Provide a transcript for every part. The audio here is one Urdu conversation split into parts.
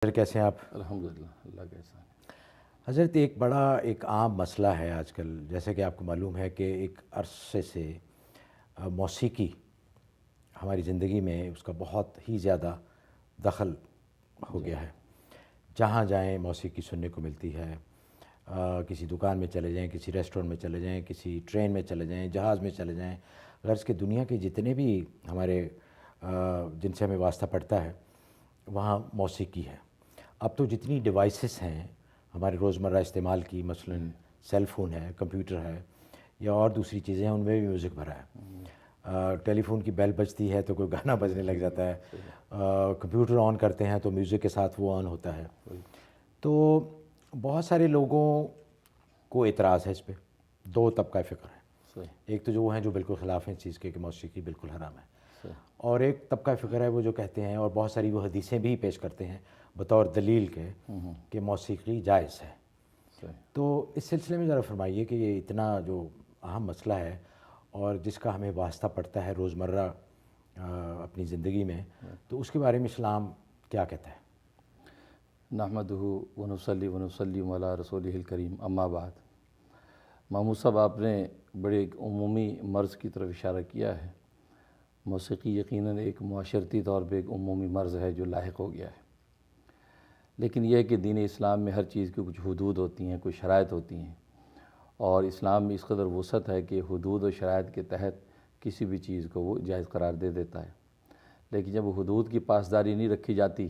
سر کیسے ہیں آپ؟ الحمدللہ، اللہ کا احسان ہے۔ حضرت ایک عام مسئلہ ہے آج کل، جیسے کہ آپ کو معلوم ہے کہ ایک عرصے سے موسیقی ہماری زندگی میں اس کا بہت ہی زیادہ دخل ہو گیا ہے۔ جہاں جائیں موسیقی سننے کو ملتی ہے، کسی دکان میں چلے جائیں، کسی ریسٹورنٹ میں چلے جائیں، کسی ٹرین میں چلے جائیں، جہاز میں چلے جائیں، غرض کہ دنیا کے جتنے بھی ہمارے جن سے ہمیں واسطہ پڑتا ہے وہاں موسیقی ہے۔ اب تو جتنی ڈیوائسز ہیں ہمارے روزمرہ استعمال کی، مثلاً سیل فون ہے، کمپیوٹر ہے یا اور دوسری چیزیں ہیں، ان میں بھی میوزک بھرا ہے۔ ٹیلی فون کی بیل بجتی ہے تو کوئی گانا بجنے لگ جاتا ہے، کمپیوٹر آن کرتے ہیں تو میوزک کے ساتھ وہ آن ہوتا ہے۔ تو بہت سارے لوگوں کو اعتراض ہے اس پہ، دو طبقہ فکر ہے۔ ایک تو جو وہ ہیں جو بالکل خلاف ہیں اس چیز کے کہ موسیقی بالکل حرام ہے، اور ایک طبقہ فکر ہے وہ جو کہتے ہیں، اور بہت ساری وہ حدیثیں بھی پیش کرتے ہیں بطور دلیل کے کہ موسیقی جائز ہے۔ تو اس سلسلے میں ذرا فرمائیے کہ یہ اتنا جو اہم مسئلہ ہے اور جس کا ہمیں واسطہ پڑتا ہے روزمرہ اپنی زندگی میں، تو اس کے بارے میں اسلام کیا کہتا ہے؟ نحمدہ ونصلی ونسلم علی رسولہ الکریم، اما بعد۔ محمود صاحب، آپ نے بڑے ایک عمومی مرض کی طرف اشارہ کیا ہے۔ موسیقی یقیناً ایک معاشرتی طور پہ ایک عمومی مرض ہے جو لاحق ہو گیا ہے، لیکن یہ ہے کہ دین اسلام میں ہر چیز کی کچھ حدود ہوتی ہیں، کچھ شرائط ہوتی ہیں، اور اسلام میں اس قدر وسعت ہے کہ حدود و شرائط کے تحت کسی بھی چیز کو وہ جائز قرار دے دیتا ہے۔ لیکن جب حدود کی پاسداری نہیں رکھی جاتی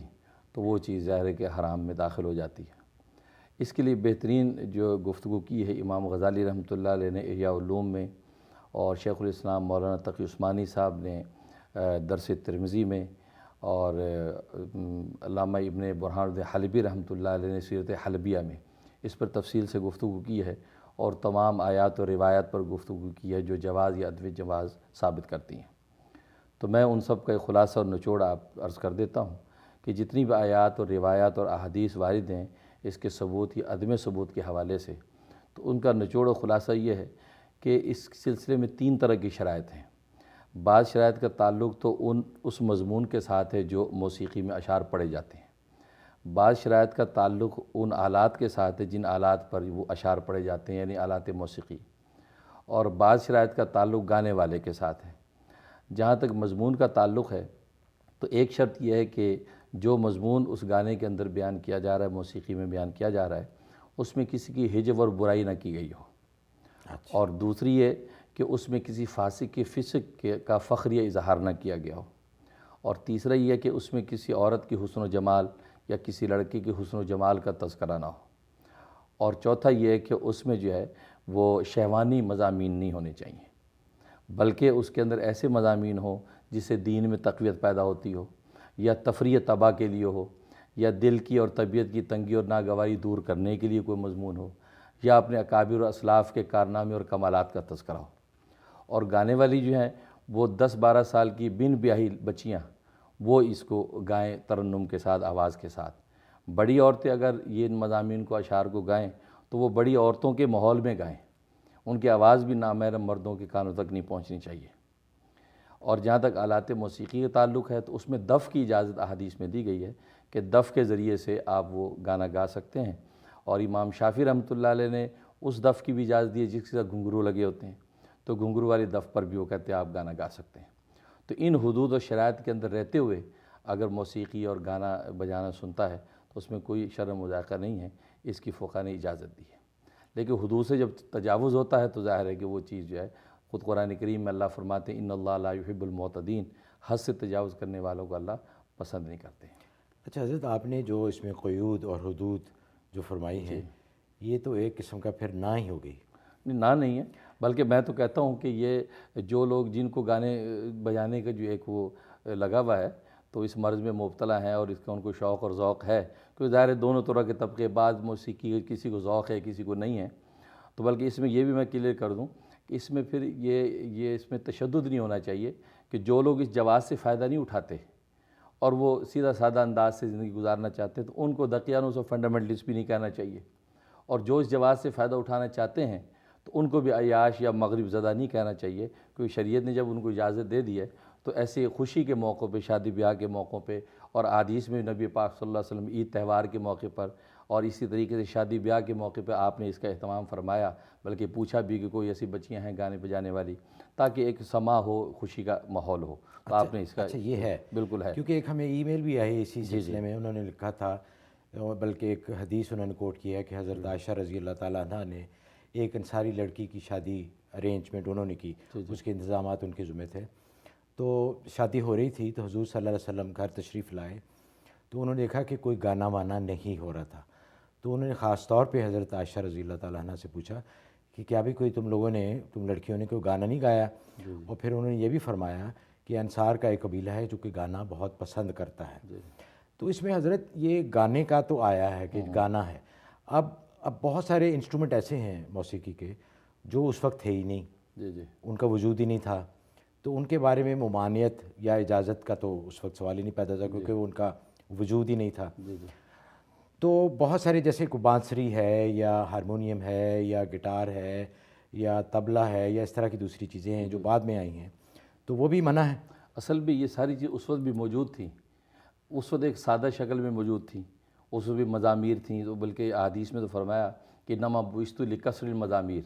تو وہ چیز ظاہر ہے کہ حرام میں داخل ہو جاتی ہے۔ اس کے لیے بہترین جو گفتگو کی ہے امام غزالی رحمۃ اللہ علیہ نے احیاء العلوم میں، اور شیخ الاسلام مولانا تقی عثمانی صاحب نے درس ترمذی میں، اور علامہ ابن برہان الدین حلبی رحمۃ اللہ علیہ نے سیرت حلبیہ میں اس پر تفصیل سے گفتگو کی ہے، اور تمام آیات و روایات پر گفتگو کی ہے جو جواز یا عدم جواز ثابت کرتی ہیں۔ تو میں ان سب کا ایک خلاصہ اور نچوڑ آپ عرض کر دیتا ہوں کہ جتنی بھی آیات اور روایات اور احادیث وارد ہیں اس کے ثبوت یا عدم ثبوت کے حوالے سے، تو ان کا نچوڑ و خلاصہ یہ ہے کہ اس سلسلے میں 3 طرح کی شرائط ہیں۔ بعض شرائط کا تعلق تو اس مضمون کے ساتھ ہے جو موسیقی میں اشعار پڑھے جاتے ہیں، بعض شرائط کا تعلق ان آلات کے ساتھ ہے جن آلات پر وہ اشعار پڑھے جاتے ہیں، یعنی آلات موسیقی، اور بعض شرائط کا تعلق گانے والے کے ساتھ ہے۔ جہاں تک مضمون کا تعلق ہے تو ایک شرط یہ ہے کہ جو مضمون اس گانے کے اندر بیان کیا جا رہا ہے، موسیقی میں بیان کیا جا رہا ہے، اس میں کسی کی ہجو اور برائی نہ کی گئی ہو، اور دوسری یہ کہ اس میں کسی فاسق کے فسق کا فخر یا اظہار نہ کیا گیا ہو، اور تیسرا یہ کہ اس میں کسی عورت کی حسن و جمال یا کسی لڑکے کی حسن و جمال کا تذکرہ نہ ہو، اور چوتھا یہ کہ اس میں جو ہے وہ شہوانی مضامین نہیں ہونے چاہیے، بلکہ اس کے اندر ایسے مضامین ہوں جس سے دین میں تقویت پیدا ہوتی ہو، یا تفریح تباہ کے لیے ہو، یا دل کی اور طبیعت کی تنگی اور ناگواری دور کرنے کے لیے کوئی مضمون ہو، یا اپنے اکابر و اسلاف کے کارنامے اور کمالات کا تذکرہ ہو۔ اور گانے والی جو ہیں وہ 10-12 سال کی بن بیاہی بچیاں وہ اس کو گائیں ترنم کے ساتھ، آواز کے ساتھ۔ بڑی عورتیں اگر یہ مضامین کو، اشعار کو گائیں تو وہ بڑی عورتوں کے ماحول میں گائیں، ان کی آواز بھی نامحرم مردوں کے کانوں تک نہیں پہنچنی چاہیے۔ اور جہاں تک آلات موسیقی کا تعلق ہے تو اس میں دف کی اجازت احادیث میں دی گئی ہے کہ دف کے ذریعے سے آپ وہ گانا گا سکتے ہیں، اور امام شافعی رحمۃ اللہ علیہ نے اس دف کی بھی اجازت دی ہے جس کے ساتھ گھنگرو لگے ہوتے ہیں، تو گھنگرو والی دف پر بھی وہ کہتے ہیں آپ گانا گا سکتے ہیں۔ تو ان حدود و شرائط کے اندر رہتے ہوئے اگر موسیقی اور گانا بجانا سنتا ہے تو اس میں کوئی شرم و ذائقہ نہیں ہے، اس کی فقہ نے اجازت دی ہے۔ لیکن حدود سے جب تجاوز ہوتا ہے تو ظاہر ہے کہ وہ چیز جو ہے، خود قرآن کریم میں اللہ فرماتے ہیں ان اللہ لا یحب المعتدین، حد سے تجاوز کرنے والوں کو اللہ پسند نہیں کرتے ہیں۔ اچھا حضرت، آپ نے جو اس میں قیود اور حدود جو فرمائی ہیں، یہ تو ایک قسم کا پھر نہ ہی ہو گئی۔ نہیں ہے، بلکہ میں تو کہتا ہوں کہ یہ جو لوگ جن کو گانے بجانے کا جو ایک وہ لگا ہوا ہے تو اس مرض میں مبتلا ہیں، اور اس کا ان کو شوق اور ذوق ہے، کیونکہ ظاہر ہے دونوں طرح کے طبقے، بعض موسیقی کسی کو ذوق ہے کسی کو نہیں ہے، تو بلکہ اس میں یہ بھی میں کلیئر کر دوں کہ اس میں پھر یہ اس میں تشدد نہیں ہونا چاہیے کہ جو لوگ اس جواز سے فائدہ نہیں اٹھاتے اور وہ سیدھا سادہ انداز سے زندگی گزارنا چاہتے ہیں تو ان کو دقیانوس اور فنڈامنٹلسٹ بھی نہیں کہنا چاہیے، اور جو اس جواز سے فائدہ اٹھانا چاہتے ہیں تو ان کو بھی عیاش یا مغرب زدہ نہیں کہنا چاہیے، کیونکہ شریعت نے جب ان کو اجازت دے دی ہے تو ایسے خوشی کے موقعوں پہ، شادی بیاہ کے موقعوں پہ اور حدیث میں نبی پاک صلی اللہ علیہ وسلم عید تہوار کے موقع پر اور اسی طریقے سے شادی بیاہ کے موقع پہ آپ نے اس کا اہتمام فرمایا، بلکہ پوچھا بھی کہ کوئی ایسی بچیاں ہیں گانے بجانے والی، تاکہ ایک سما ہو، خوشی کا ماحول ہو، تو آپ نے اس کا اچھا یہ ہے، بالکل ہے کیونکہ ایک ہمیں ای میل بھی آئی اسی سلسلے میں، انہوں نے لکھا تھا، بلکہ ایک حدیث انہوں نے کوٹ کیا ہے کہ حضرت عائشہ رضی اللہ تعالیٰ عنہ نے ایک انصاری لڑکی کی شادی ارینجمنٹ انہوں نے کی، اس کے انتظامات ان کے ذمہ تھے، تو شادی ہو رہی تھی تو حضور صلی اللہ علیہ وسلم گھر تشریف لائے، تو انہوں نے دیکھا کہ کوئی گانا وانا نہیں ہو رہا تھا، تو انہوں نے خاص طور پہ حضرت عائشہ رضی اللہ تعالیٰ عنہ سے پوچھا کہ کیا بھی کوئی تم لڑکیوں نے کوئی گانا نہیں گایا؟ اور پھر انہوں نے یہ بھی فرمایا کہ انصار کا ایک قبیلہ ہے جو کہ گانا بہت پسند کرتا ہے، تو اس میں حضرت یہ گانے کا تو آیا ہے کہ گانا ہے، اب بہت سارے انسٹرومنٹ ایسے ہیں موسیقی کے جو اس وقت تھے ہی نہیں، ان کا وجود ہی نہیں تھا، تو ان کے بارے میں ممانعت یا اجازت کا تو اس وقت سوال ہی نہیں پیدا تھا، کیونکہ وہ ان کا وجود ہی نہیں تھا۔ تو بہت سارے جیسے کوئی بانسری ہے یا ہارمونیم ہے یا گٹار ہے یا طبلہ ہے یا اس طرح کی دوسری چیزیں ہیں جو بعد میں آئی ہیں، تو وہ بھی منع ہے۔ اصل میں یہ ساری چیز اس وقت بھی موجود تھیں، اس وقت ایک سادہ شکل میں موجود تھیں، اس وقت بھی مزامیر تھیں، تو بلکہ حدیث میں تو فرمایا کہ انما بعثت لکسر المزامیر،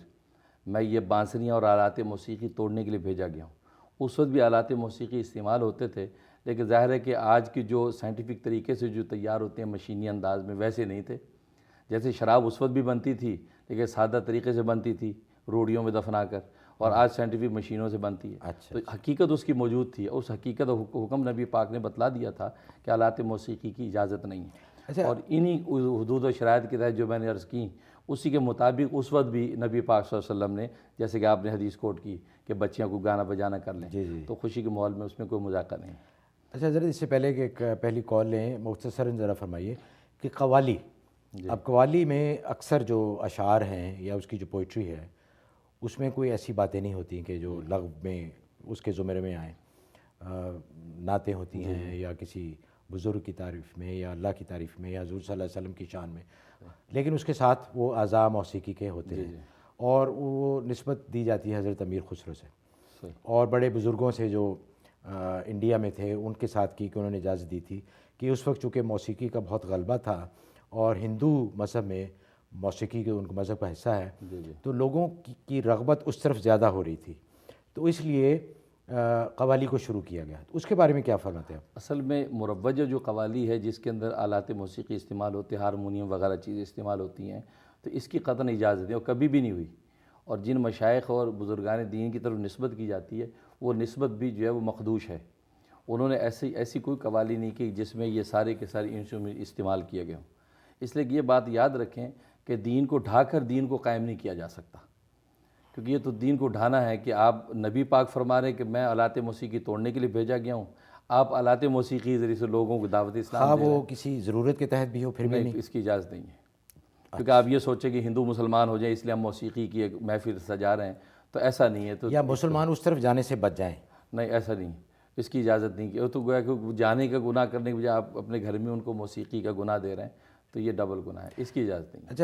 میں یہ بانسریاں اور آلات موسیقی توڑنے کے لیے بھیجا گیا ہوں۔ اس وقت بھی آلات موسیقی استعمال ہوتے تھے، لیکن ظاہر ہے کہ آج کی جو سائنٹیفک طریقے سے جو تیار ہوتے ہیں مشینی انداز میں ویسے نہیں تھے۔ جیسے شراب اس وقت بھی بنتی تھی لیکن سادہ طریقے سے بنتی تھی، روڑیوں میں دفنا کر، اور آج سائنٹیفک مشینوں سے بنتی ہے، تو حقیقت اس کی موجود تھی، اس حقیقت حکم نبی پاک نے بتلا دیا تھا کہ آلات موسیقی کی اجازت نہیں ہے، اور انہی حدود و شرائط کے تحت جو میں نے عرض کی اسی کے مطابق اس وقت بھی نبی پاک صلی اللہ علیہ وسلم نے، جیسے کہ آپ نے حدیث کوٹ کی کہ بچیاں کو گانا بجانا کر لیں، تو خوشی کے ماحول میں اس میں کوئی مذاکرہ نہیں۔ اچھا حضرت، اس سے پہلے کہ ایک پہلی کال لیں، مختصراً ذرا فرمائیے کہ قوالی، اب قوالی میں اکثر جو اشعار ہیں یا اس کی جو پوئٹری ہے اس میں کوئی ایسی باتیں نہیں ہوتی کہ جو لغو میں اس کے زمرے میں آئیں، نعتیں ہوتی ہیں یا کسی بزرگ کی تعریف میں یا اللہ کی تعریف میں یا حضور صلی اللہ علیہ وسلم کی شان میں، لیکن اس کے ساتھ وہ اعضاء موسیقی کے ہوتے ہیں، اور وہ نسبت دی جاتی ہے حضرت امیر خسرو سے اور بڑے بزرگوں سے جو انڈیا میں تھے ان کے ساتھ کی، کہ انہوں نے اجازت دی تھی کہ اس وقت چونکہ موسیقی کا بہت غلبہ تھا اور ہندو مذہب میں موسیقی کے ان کا مذہب کا حصہ ہے، تو لوگوں کی رغبت اس طرف زیادہ ہو رہی تھی، تو اس لیے قوالی کو شروع کیا گیا۔ اس کے بارے میں کیا فرماتے ہیں آپ؟ اصل میں مروجہ جو قوالی ہے جس کے اندر آلات موسیقی استعمال ہوتے ہیں، ہارمونیم وغیرہ چیزیں استعمال ہوتی ہیں، تو اس کی قطعاً اجازت ہے اور کبھی بھی نہیں ہوئی، اور جن مشائخ اور بزرگان دین کی طرف نسبت کی جاتی ہے وہ نسبت بھی جو ہے وہ مخدوش ہے، انہوں نے ایسی کوئی قوالی نہیں کی جس میں یہ سارے کے سارے انسٹرومنٹ استعمال کیے گئے ہوں۔ اس لیے یہ بات یاد رکھیں کہ دین کو ڈھا کر دین کو قائم نہیں کیا جا سکتا، کیونکہ یہ تو دین کو ڈھانا ہے کہ آپ نبی پاک فرما رہے ہیں کہ میں آلات موسیقی توڑنے کے لیے بھیجا گیا ہوں، آپ آلات موسیقی کے ذریعے سے لوگوں کو دعوت اسلام دے رہے ہیں، وہ کسی ضرورت کے تحت بھی ہو پھر بھی نہیں، اس کی اجازت نہیں ہے، کیونکہ آپ یہ سوچیں کہ ہندو مسلمان ہو جائیں اس لیے ہم موسیقی کی ایک محفل سجا رہے ہیں، تو ایسا نہیں ہے، تو یا مسلمان اس طرف جانے سے بچ جائیں، نہیں ایسا نہیں، اس کی اجازت نہیں کہ تو گویا کہ جانے کا گناہ کرنے کے بجائے آپ اپنے گھر میں ان کو موسیقی کا گناہ دے رہے ہیں، تو یہ ڈبل گناہ ہے، اس کی اجازت نہیں ہے۔